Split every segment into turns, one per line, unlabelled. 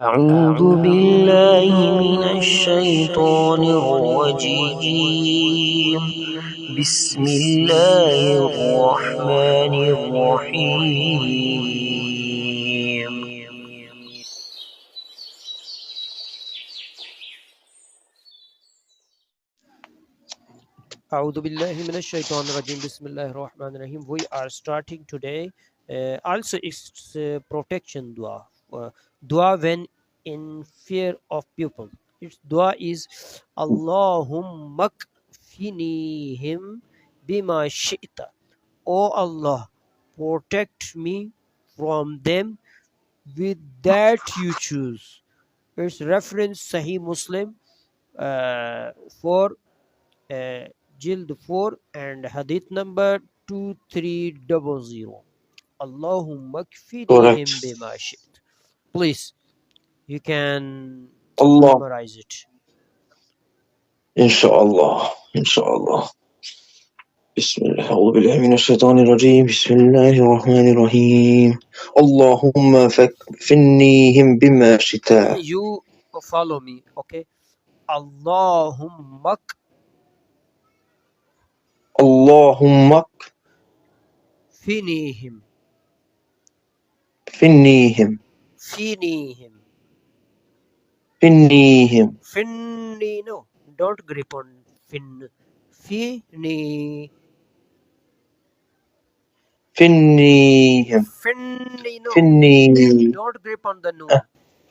أعوذ بالله من الشيطان الرجيم. بسم الله الرحمن الرحيم.
أعوذ بالله من الشيطان الرجيم. بسم الله الرحمن الرحيم. We are starting today. Also, it's protection dua. Dua when in fear of people. Its dua is Allahumma kfinihim bima shi'ta. O Allah, protect me from them with that you choose. It's reference Sahih Muslim 4 Jild 4 and Hadith number 2300. Allahumma kfinihim
Correct.
bima shit. Please, you can
Allah.
memorize it.
Inshallah. Inshallah. Bismillah. أعوذ بالله من الشيطان الرجيم. بسم الله الرحمن الرحيم. اللهم فكفنيهم بما شئت.
You follow me, okay? Allahumma
اللهم
kfinihim.
فنيهم
Finihim.
فنيهم
Finni, no. Don't grip on fin. Fini.
فنيهم
Finni, no.
فني
Don't grip on the noon.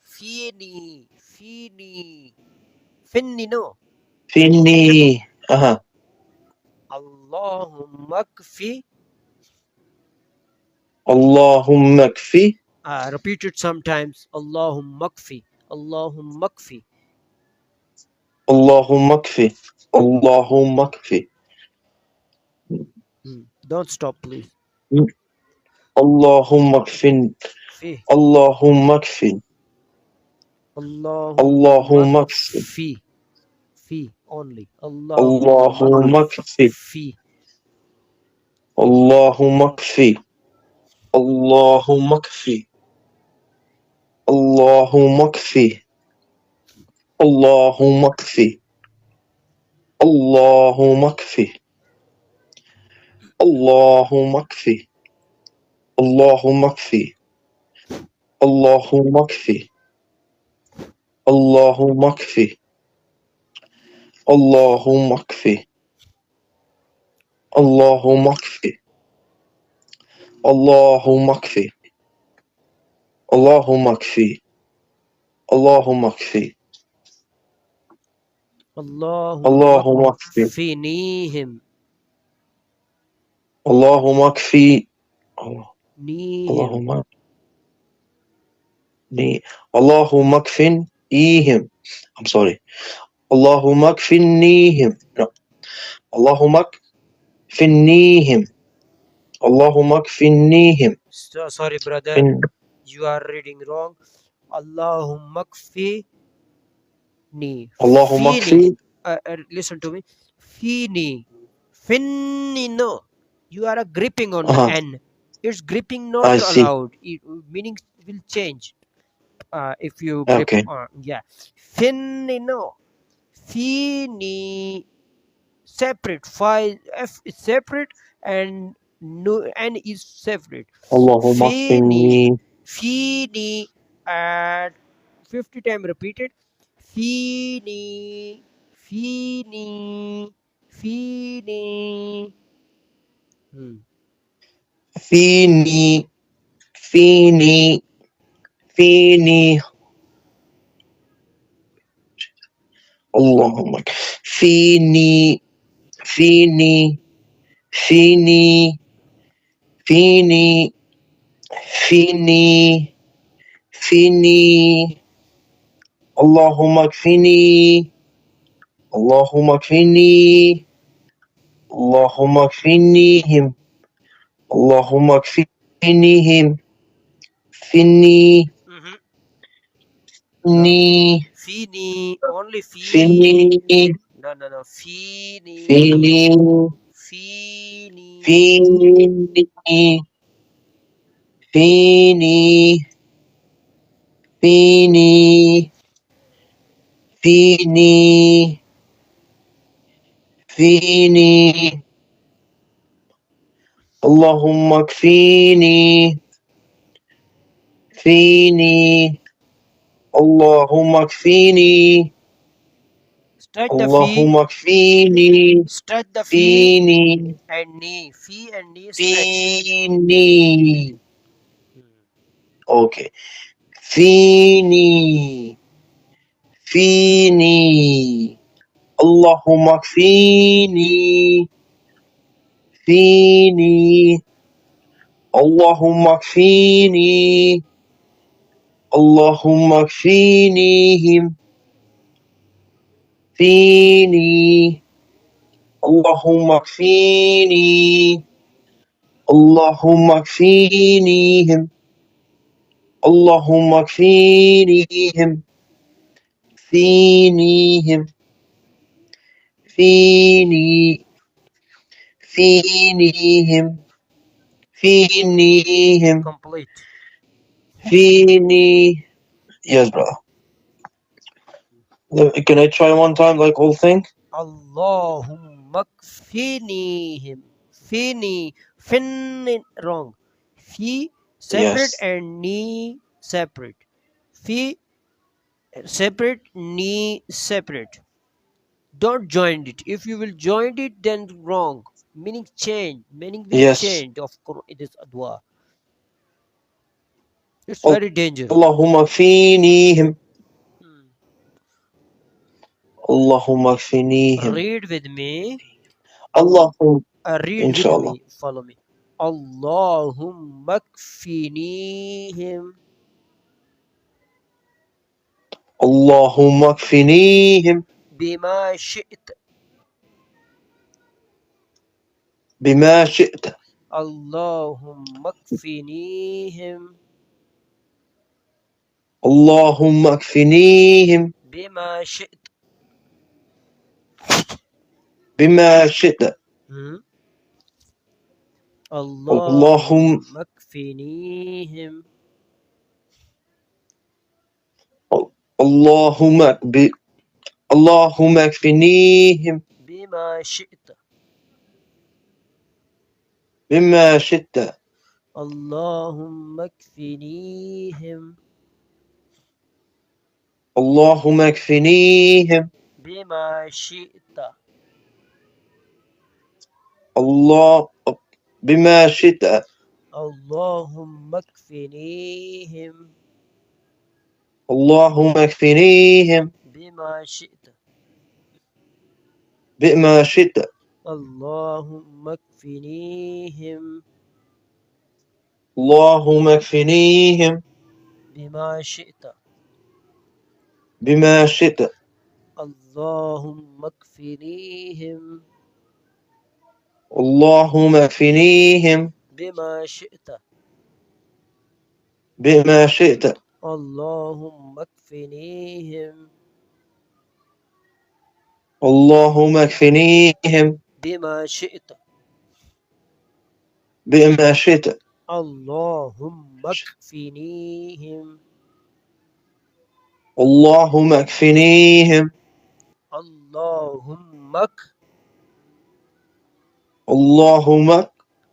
Fini. Fini. Finni, no.
فني
Allahumma kfi.
اللهم اكفي.
Repeat it sometimes. Allahumma kfi. Allahumma kfi.
اللهم اكفي. اللهم اكفي.
Don't stop, please.
اللهم اكفن.
Fi.
اللهم اكفي. اللهم
Allahumma
اكفي.
fi. Fi only.
اللهم
Allahumma
اكفي.
fi.
اللهم اكفي. اللهم اكفي. اللهم اكفي. اللهم اكفي. اللهم اكفي. اللهم اكفي. اللهم اكفي. اللهم اكفي. اللهم اكفي. اللهم اكفي. اللهم اكفي. اللهم اكفي. اللهم اكفي. اللهم اكفي. اللهم
Allahumma
اكفي.
kfinihim.
اللهم اكفي.
Nihim.
اللهم اكفنيهم. I'm sorry. اللهم اكفنيهم. No. اللهم اكفنيهم. اللهم اكفنيهم.
So, sorry, brother. You are reading wrong. Allahumma kfi ni.
اللهم
Fini.
اكفي.
Listen to me. Fini. Finni, no. You are gripping on the N. It's gripping not
I see.
allowed. Meaning will change if you grip.
Okay.
Yeah. Finni, no. Fini. Separate. F is separate and no N is separate.
اللهم
Fini.
اكفني.
Fini at 50 times repeated. Fini. Fini. Fini.
فيني. فيني. فيني. اللهم فيني. فيني. فيني. فيني. فيني. فيني. اللهم اكفني. اللهم اكفني. اللهم اكفنيهم. اللهم اكفنيهم. فني. فني.
Fini. Only
فني.
No. Fini.
فيني.
Fini.
فيني. فيني. فيني فيني فيني اللهم اكفيني فيني اللهم اكفيني
Stretch the fee.
اللهم اكفيني
Stretch the fee
فيني
and knee. Fee and knee stretch.
فيني
Hmm.
اوكي فيني فيني اللهم اكفيني فيني اللهم اكفيني اللهم اكفينيهم فيني اللهم اكفيني اللهم اكفينيهم اللهم اكفينيهم فينيهم فيني فينيهم فينيهم
Complete.
فيني. Yes, brother. Can I try one time, like whole thing?
Allahumma kfinihim. Fini. Fin wrong. Fi separate
Yes.
and knee separate. Fi separate, knee separate. Don't join it. If you will join it, then wrong. Meaning change. Meaning will
Yes.
change of this dua. It's very dangerous.
اللهم فينيهم
Hmm.
اللهم فينيهم
Read with me.
اللهم
Read
إن
with
شاء الله
me. Follow me. Allahumma kfinihim
اللهم اكفنيهم
bima shi't.
بما شئت
Allahumma kfinihim
اللهم اكفنيهم
bima shi't.
بما شئت
Hmm?
اللهم
Allahumma kfinihim
اللهم اللهم اكفنيهم
bima shi't.
بما شئت
Allahumma kfinihim
اللهم اكفنيهم
bima shi't.
الله بما شئت
Allahumma kfinihim
اللهم اكفنيهم
bima shi't.
بما شئت
Allahumma kfinihim
اللهم اكفنيهم
bima shi't.
بما شئت
Allahumma kfinihim
اللهم اكفنيهم
bima shi't.
بما شئت
Allahumma kfinihim
اللهم اكفنيهم
bima shi't.
بما شئت
Allahumma kfinihim
اللهم اكفنيهم
Allahumma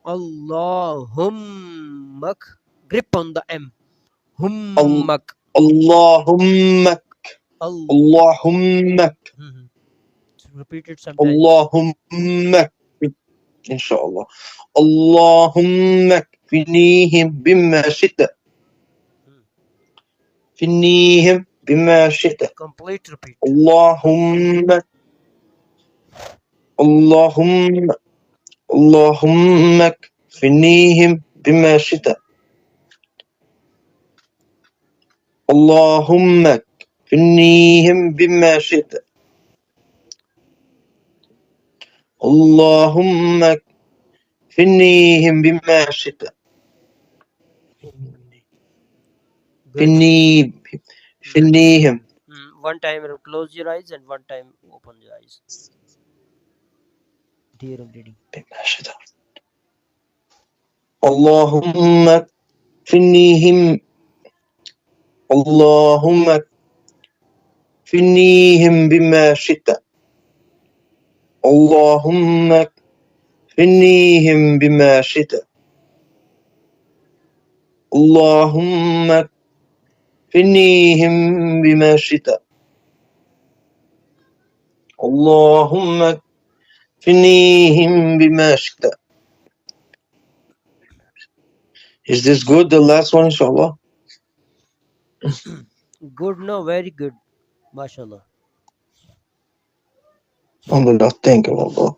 اللهم
grip on the M. Hummak.
اللهم
Al.
اللهم
Repeat it sometimes.
اللهم إن شاء الله اللهم اكفنيهم بما شئت فنيهم بما شئت
Complete repeat.
اللهم اللهم اللهم اكفنيهم بما شئت اللهم اكفنيهم بما شئت اللهم اكفنيهم بما شئت فنيهم
One time close your eyes and one time open your eyes. Dear reading.
بما شئت اللهم اكفنيهم اللهم كفنيهم بما شئت اللهم كفنيهم بما شئت اللهم كفنيهم بما شئت اللهم كفنيهم بما شئت. Is this good? The last one, inshallah.
Good, no, very good. MashaAllah.
Alhamdulillah, thank you, Allah.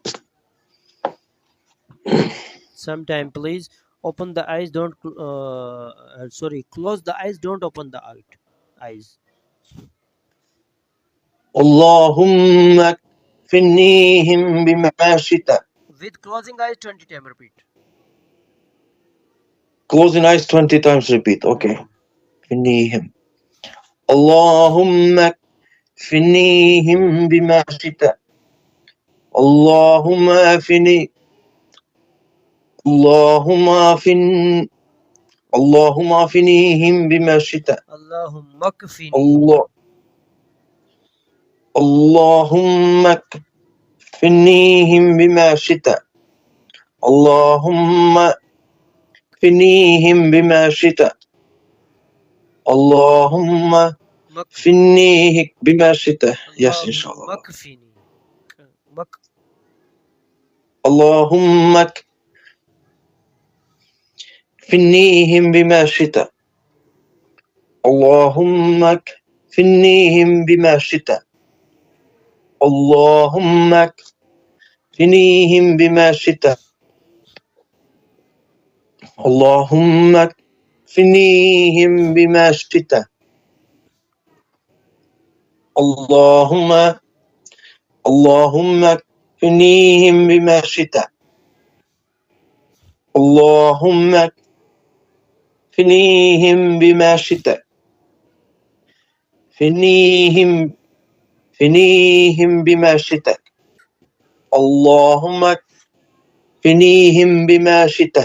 Sometime, please open the eyes. Don't. Sorry, close the eyes. Don't open the eyes.
اللهم كفنيهم بما شئت.
With closing eyes, 20 times repeat.
Closing eyes 20 times repeat. Okay. كفنيهم. اللهم كفنيهم بما شئت. اللهم أفني اللهم أفن اللهم أفنيهم بما شئت.
اللهم كفني.
اللهم كفنيهم بما شئت. اللهم كفنيهم بما شئت. اللهم كفنيه بما شئت. Yes, inshallah.
كفني.
اللهم كفنيهم بما شئت. اللهم كفنيهم بما شئت. اللهم كفنيهم بما شئت. اللهم كفنيهم بما شئت. اللهم كفنيهم بما شئت. اللهم كفنيهم بما شئت. فنيهم بما شئت. اللهم كفنيهم بما شئت.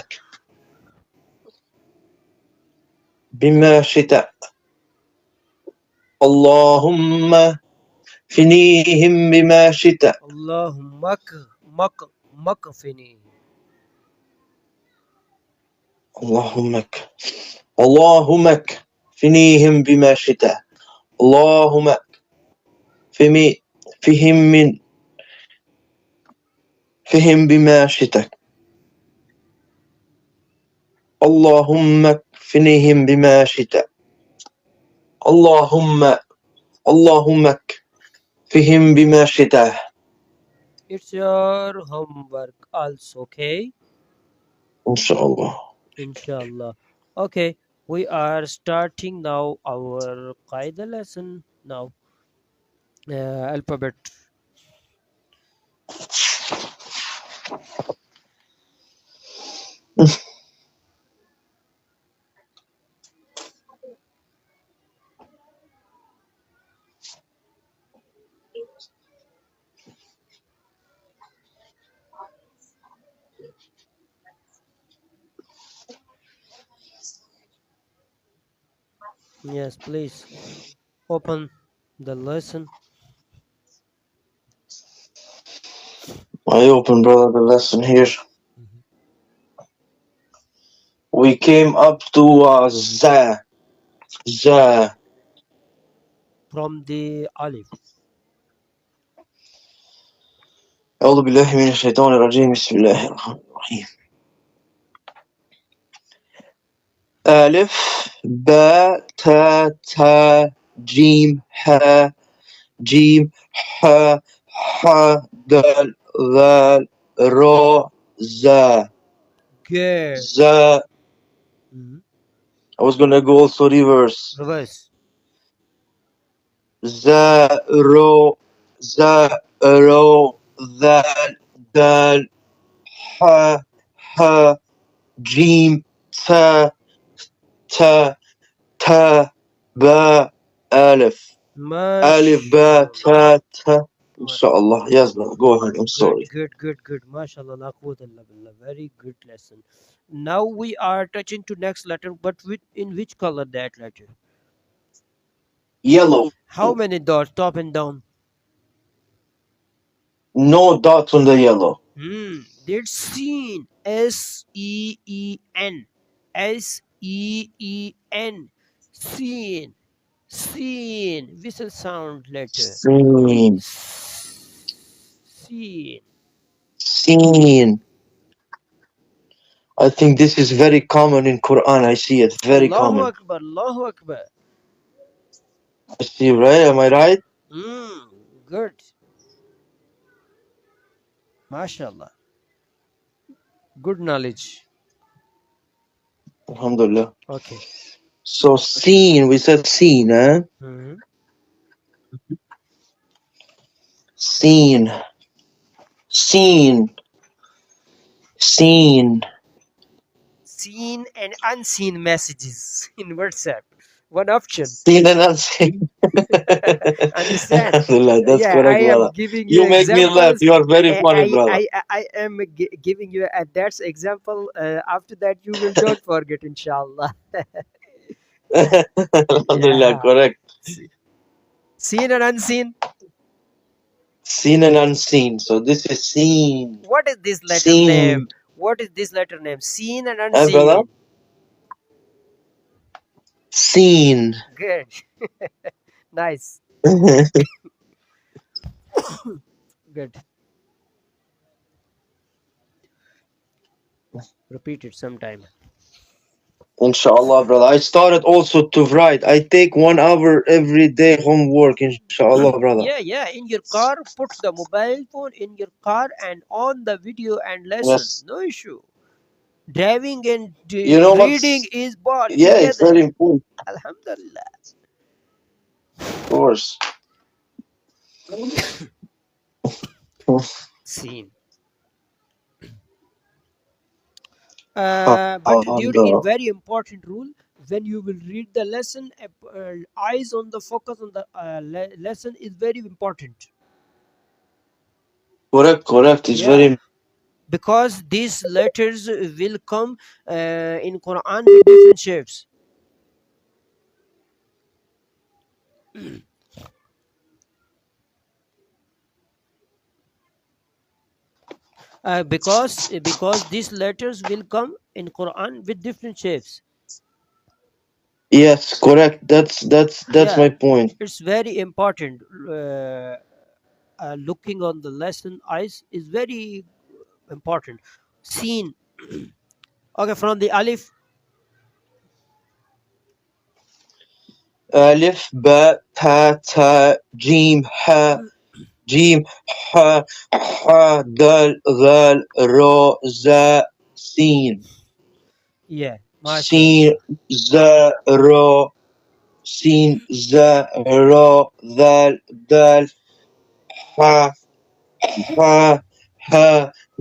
بما شئت. اللهم كفنيهم بما شئت.
اللهم كفني.
اللهم كفنيهم بما شئت. اللهم فهم بما شئت. اللهم كفنيهم بما شئت. اللهم كفهم بما شئت.
It's your homework also, okay?
Inshallah.
Inshallah. Okay, we are starting now our Qaida lesson now. Alphabet. Yes, please open the lesson.
I open, brother, the lesson here. We came up to za.
From the alif.
أعوذ بالله من الشيطان الرجيم. بسم الله الرحمن الرحيم. ألف باء تاء تاء جيم حاء جيم حاء حاء دال ذال را زا.
Good.
زا. I was gonna go also reverse.
Reverse.
زا رو ذال دال حاء حاء جيم تاء تاء تاء باء ألف. ألف باء تاء تاء. Inshallah. Yes, brother. Go ahead. I'm sorry.
Good. MashaAllah. La quwwata illa billah. Very good lesson. Now we are touching to next letter, but in which color that letter?
Yellow.
How many dots, top and down?
No dots on the yellow.
That's seen. S-E-E-N. S-E-E-N. Seen. Seen. Whistle sound letter.
Seen.
Seen.
Seen. I think this is very common in Quran. I see it very
Allahu
common.
Akbar. Allahu Akbar.
I see, right? Am I right?
Good. MashaAllah. Good knowledge.
Alhamdulillah.
Okay.
So seen, we said seen, eh? Seen. Seen. Seen.
Seen and unseen messages in WhatsApp. One option.
Seen and unseen.
Understand?
Alhamdulillah, that's
Yeah,
correct,
I am
brother.
giving you
You make me laugh.
examples.
You are very funny, brother.
I am giving you that's example. After that, you will don't forget, inshallah.
Alhamdulillah,
Yeah.
correct.
Seen and unseen.
Seen and unseen. So this is seen.
What is this letter
Seen.
name? What is this letter name? Seen and
Eh, brother?
unseen.
Seen.
Good. Nice. Good. Repeat it sometime.
Inshallah, brother. I started also to write. I take 1 hour every day homework, inshallah, brother.
Yeah. In your car, put the mobile phone in your car and on the video and lesson.
Yes.
No issue. Driving and
You know
reading is bought
Yeah, it's
together.
very important.
Alhamdulillah.
Of course.
Seen. But dude, a very important rule, when you will read the lesson, eyes on the focus on the lesson is very important.
Correct. It's
Yeah.
very
Because these letters will come in Quran with different shapes. Because these letters will come in Quran with different shapes.
Yes, correct. That's
Yeah.
my point.
It's very important. Looking on the lesson eyes is very important. Seen. Okay, from the alif.
Alif, ba, ta, jim, ha, dal, ghal, ro, za, sin.
Yeah.
Sin, za, ro, sin, za, ro, dal, ha,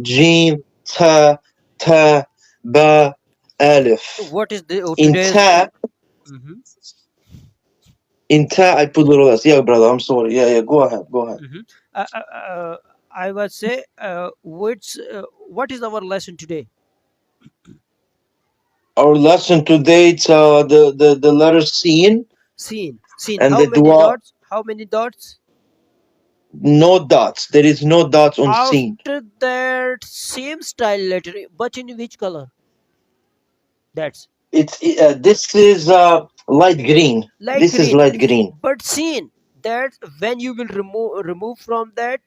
jim, ta, ba, alif.
What is the
In
today's?
ta, in ta, I put little s. Yeah, brother, I'm sorry. Yeah, go ahead.
I would say, what is our lesson today?
Our lesson today, it's the letter Sin.
Seen.
And
How
the
many
dua,
dots? How many dots?
no dots. There is no dots on Sin.
After that, same style letter, but in which color? That's.
It's this is light green. This is light green.
But seen that when you will remove from that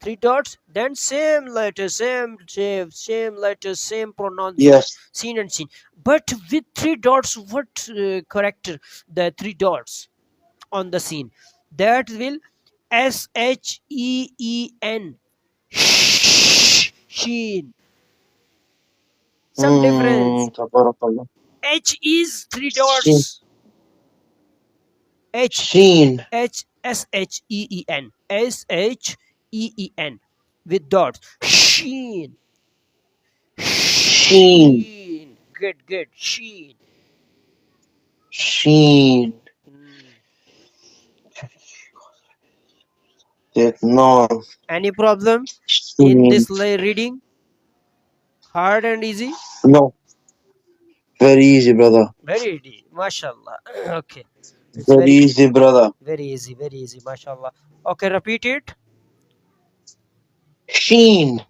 3 dots, then same letter, same shape, same letter, same pronunciation.
Yes.
Seen and seen. But with 3 dots, what character? The 3 dots on the scene. That will SHEEN. Sheen. Some difference. H is 3 dots. H.
Sheen.
SHEEN. SHEEN with dots. Sheen. Good. Sheen.
No.
Any problem in this reading? Hard and easy?
No. Very easy, brother.
Very easy. MashaAllah. Okay. It's
Very
very
easy, brother.
very easy, mashallah. Okay, repeat it.
Sheen.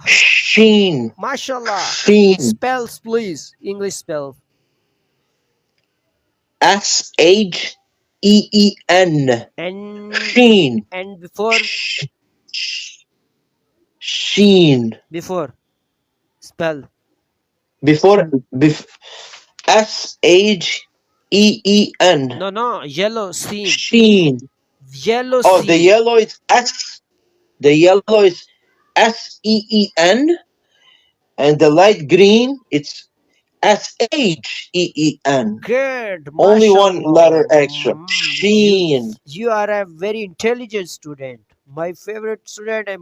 Sheen.
Mashallah.
Sheen.
Spells, please. English spell.
Sheen.
And
Sheen.
before
Sheen.
before spell.
Before, Sheen.
No, yellow scene.
Sheen.
Yellow
Oh, the
scene.
yellow is S. The yellow is Seen, and the light green it's Sheen.
Good.
Only one
Mashallah.
letter extra. Sheen.
You are a very intelligent student. My favorite student and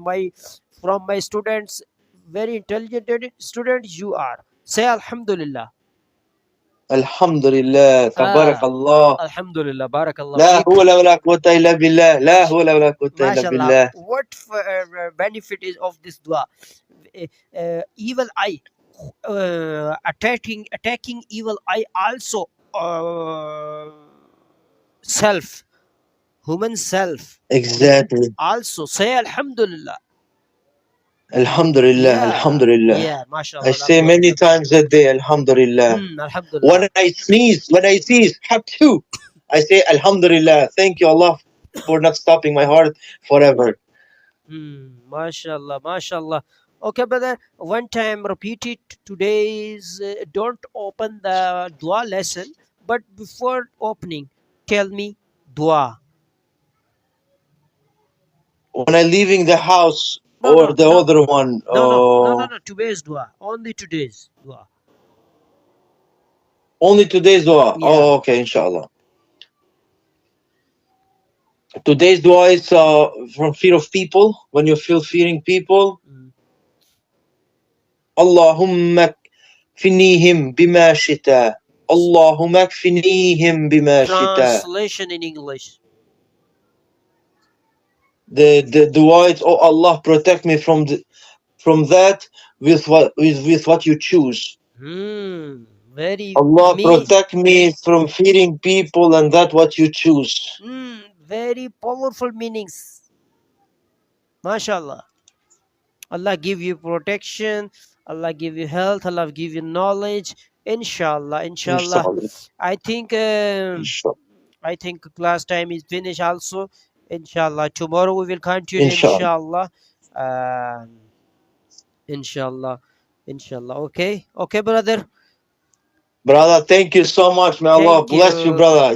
from my students, very intelligent student you are. Say Alhamdulillah.
Alhamdulillah.
Ah,
Tabarakallah.
Alhamdulillah. Barakallah
لا
feek.
حول ولا قوة إلا بالله. لا حول ولا قوة إلا
Mashallah.
بالله.
What benefit is of this dua? Evil eye, attacking evil eye also self, human self.
Exactly.
Also say Alhamdulillah.
Alhamdulillah.
Yeah,
Alhamdulillah.
yeah,
I
mashallah.
say many times a day, Alhamdulillah.
Alhamdulillah.
When I sneeze, Haptu, I say Alhamdulillah. Thank you, Allah, for not stopping my heart forever.
Mashallah. Okay, brother. One time repeat it. Today's don't open the dua lesson, but before opening, tell me dua.
When I leaving the house
No,
or
no,
the
no,
other one,
no. Today's dua. Only today's dua.
only today's dua.
Yeah.
Oh, okay, inshallah. Today's dua is from fear of people. When you feel fearing people, Allahumma kfinihim bima shita. Allahumma kfinihim bima shita.
Translation in English.
The dua is, oh Allah, protect me from that with what you choose.
Very
Allah, protect me from fearing people and that what you choose.
very powerful meanings. Mashallah. Allah give you protection, Allah give you health, Allah give you knowledge. Inshallah. I think class time is finished also. Inshallah. Tomorrow we will continue. Inshallah. Inshallah. Okay, brother.
Brother, thank you so much. May Allah bless you, brother.